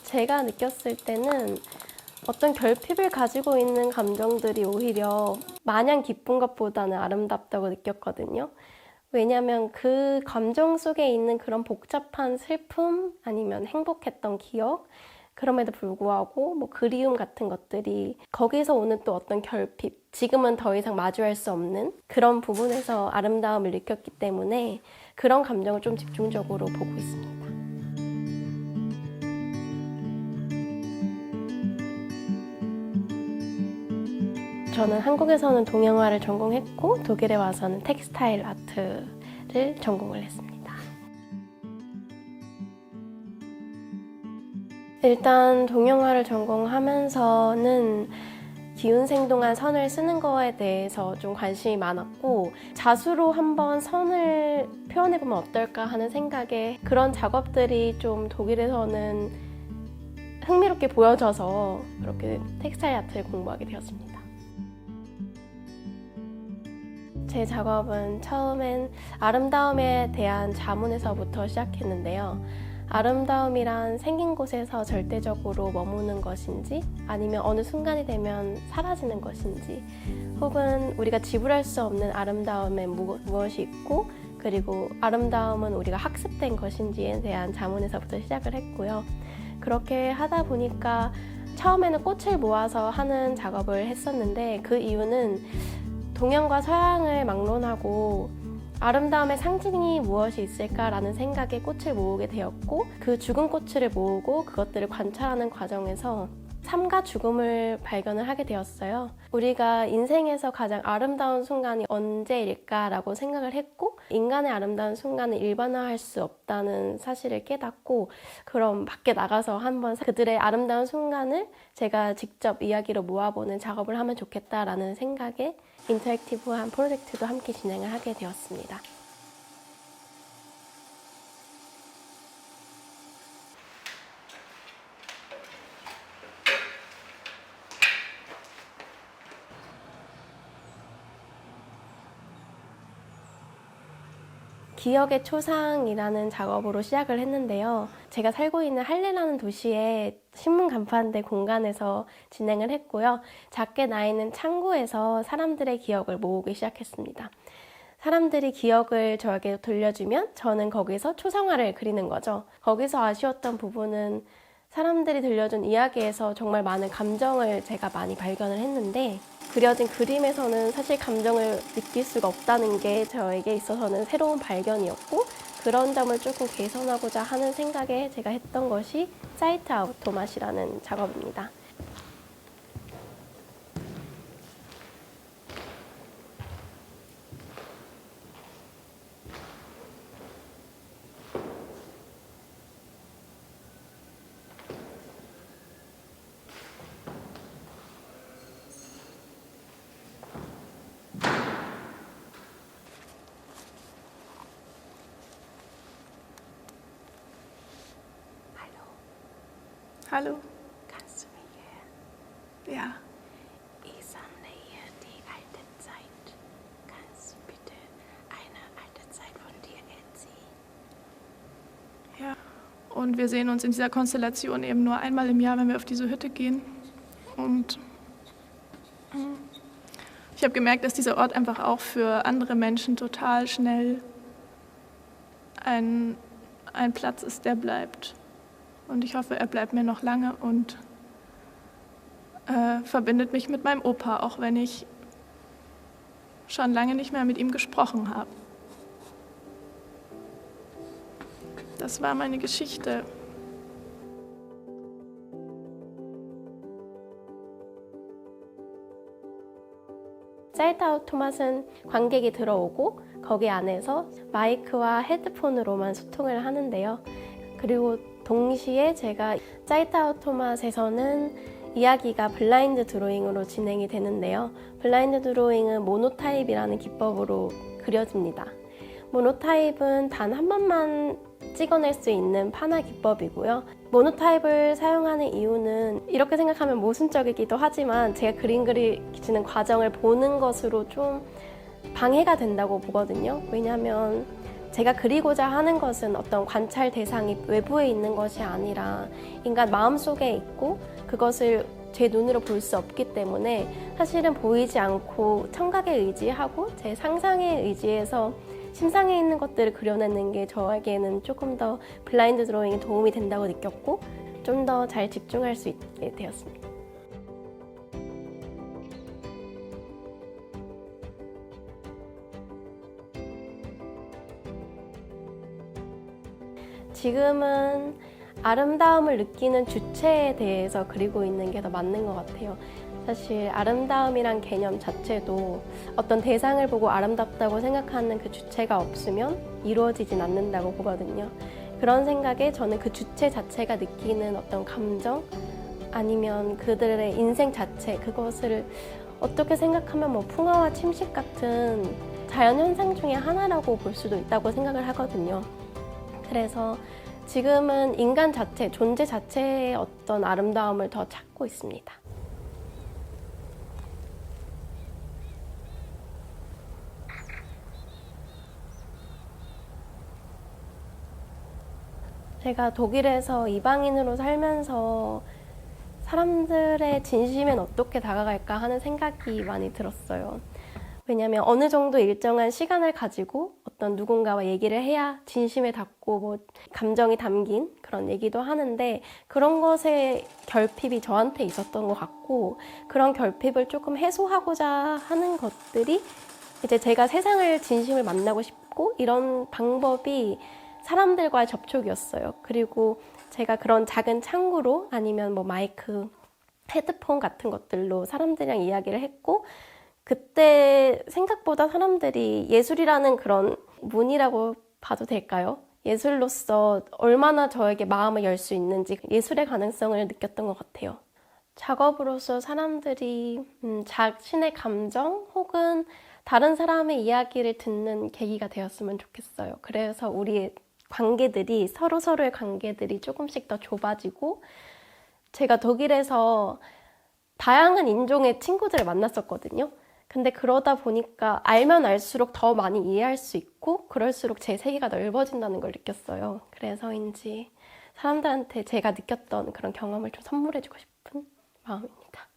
제가 느꼈을 때는 어떤 결핍을 가지고 있는 감정들이 오히려 마냥 기쁜 것보다는 아름답다고 느꼈거든요. 왜냐하면 그 감정 속에 있는 그런 복잡한 슬픔 아니면 행복했던 기억, 그럼에도 불구하고 뭐 그리움 같은 것들이 거기서 오는 또 어떤 결핍, 지금은 더 이상 마주할 수 없는 그런 부분에서 아름다움을 느꼈기 때문에 그런 감정을 좀 집중적으로 보고 있습니다. 저는 한국에서는 동양화를 전공했고 독일에 와서는 텍스타일 아트를 전공을 했습니다. 일단 동양화를 전공하면서는 기운생동한 선을 쓰는 거에 대해서 좀 관심이 많았고 자수로 한번 선을 표현해보면 어떨까 하는 생각에 그런 작업들이 좀 독일에서는 흥미롭게 보여져서 그렇게 텍스타일 아트를 공부하게 되었습니다. 제 작업은 처음엔 아름다움에 대한 자문에서부터 시작했는데요. 아름다움이란 생긴 곳에서 절대적으로 머무는 것인지 아니면 어느 순간이 되면 사라지는 것인지 혹은 우리가 지불할 수 없는 아름다움엔 무엇이 있고 그리고 아름다움은 우리가 학습된 것인지에 대한 자문에서부터 시작을 했고요. 그렇게 하다 보니까 처음에는 꽃을 모아서 하는 작업을 했었는데 그 이유는 동양과 서양을 막론하고 아름다움의 상징이 무엇이 있을까라는 생각에 꽃을 모으게 되었고 그 죽은 꽃을 모으고 그것들을 관찰하는 과정에서 삶과 죽음을 발견을 하게 되었어요. 우리가 인생에서 가장 아름다운 순간이 언제일까라고 생각을 했고 인간의 아름다운 순간을 일반화할 수 없다는 사실을 깨닫고 그럼 밖에 나가서 한번 그들의 아름다운 순간을 제가 직접 이야기로 모아보는 작업을 하면 좋겠다라는 생각에 인터랙티브한 프로젝트도 함께 진행을 하게 되었습니다. 기억의 초상이라는 작업으로 시작을 했는데요. 제가 살고 있는 할레라는 도시의 신문 간판대 공간에서 진행을 했고요. 작게 나 있는 창고에서 사람들의 기억을 모으기 시작했습니다. 사람들이 기억을 저에게 돌려주면 저는 거기서 초상화를 그리는 거죠. 거기서 아쉬웠던 부분은 사람들이 들려준 이야기에서 정말 많은 감정을 제가 많이 발견을 했는데 그려진 그림에서는 사실 감정을 느낄 수가 없다는 게 저에게 있어서는 새로운 발견이었고 그런 점을 조금 개선하고자 하는 생각에 제가 했던 것이 사이트 아우토mat이라는 작업입니다. Hallo. Kannst du mir Ja. ich sammle hier die alte Zeit. Kannst du bitte eine alte Zeit von dir erzählen? Ja. Und wir sehen uns in dieser Konstellation eben nur einmal im Jahr, wenn wir auf diese Hütte gehen. Und ich habe gemerkt, dass dieser Ort einfach auch für andere Menschen total schnell ein Platz ist, der bleibt. Und ich hoffe, er bleibt mir noch lange und verbindet mich mit meinem Opa, auch wenn ich schon lange nicht mehr mit ihm gesprochen habe. Das war meine Geschichte. 사이트 아우토mat은 관객이 들어오고 거기 안에서 마이크와 헤드폰으로만 소통을 하는데요. 그리고 동시에 제가 짜이타우토맛에서는 이야기가 블라인드 드로잉으로 진행이 되는데요. 블라인드 드로잉은 모노타입이라는 기법으로 그려집니다. 모노타입은 단 한 번만 찍어낼 수 있는 판화 기법이고요. 모노타입을 사용하는 이유는 이렇게 생각하면 모순적이기도 하지만 제가 그림 그리는 과정을 보는 것으로 좀 방해가 된다고 보거든요. 왜냐하면 제가 그리고자 하는 것은 어떤 관찰 대상이 외부에 있는 것이 아니라 인간 마음속에 있고 그것을 제 눈으로 볼 수 없기 때문에 사실은 보이지 않고 청각에 의지하고 제 상상에 의지해서 심상에 있는 것들을 그려내는 게 저에게는 조금 더 블라인드 드로잉에 도움이 된다고 느꼈고 좀 더 잘 집중할 수 있게 되었습니다. 지금은 아름다움을 느끼는 주체에 대해서 그리고 있는 게 더 맞는 것 같아요. 사실 아름다움이란 개념 자체도 어떤 대상을 보고 아름답다고 생각하는 그 주체가 없으면 이루어지진 않는다고 보거든요. 그런 생각에 저는 그 주체 자체가 느끼는 어떤 감정 아니면 그들의 인생 자체 그것을 어떻게 생각하면 뭐 풍화와 침식 같은 자연현상 중에 하나라고 볼 수도 있다고 생각을 하거든요. 그래서 지금은 인간 자체, 존재 자체의 어떤 아름다움을 더 찾고 있습니다. 제가 독일에서 이방인으로 살면서 사람들의 진심엔 어떻게 다가갈까 하는 생각이 많이 들었어요. 왜냐하면 어느 정도 일정한 시간을 가지고 어떤 누군가와 얘기를 해야 진심에 닿고 뭐 감정이 담긴 그런 얘기도 하는데 그런 것에 결핍이 저한테 있었던 것 같고 그런 결핍을 조금 해소하고자 하는 것들이 이제 제가 세상을 진심을 만나고 싶고 이런 방법이 사람들과의 접촉이었어요. 그리고 제가 그런 작은 창구로 아니면 뭐 마이크, 헤드폰 같은 것들로 사람들이랑 이야기를 했고 그때 생각보다 사람들이 예술이라는 그런 문이라고 봐도 될까요? 예술로서 얼마나 저에게 마음을 열 수 있는지 예술의 가능성을 느꼈던 것 같아요. 작업으로서 사람들이 자신의 감정 혹은 다른 사람의 이야기를 듣는 계기가 되었으면 좋겠어요. 그래서 우리의 관계들이 서로의 관계들이 조금씩 더 좁아지고 제가 독일에서 다양한 인종의 친구들을 만났었거든요. 근데 그러다 보니까 알면 알수록 더 많이 이해할 수 있고 그럴수록 제 세계가 넓어진다는 걸 느꼈어요. 그래서인지 사람들한테 제가 느꼈던 그런 경험을 좀 선물해주고 싶은 마음입니다.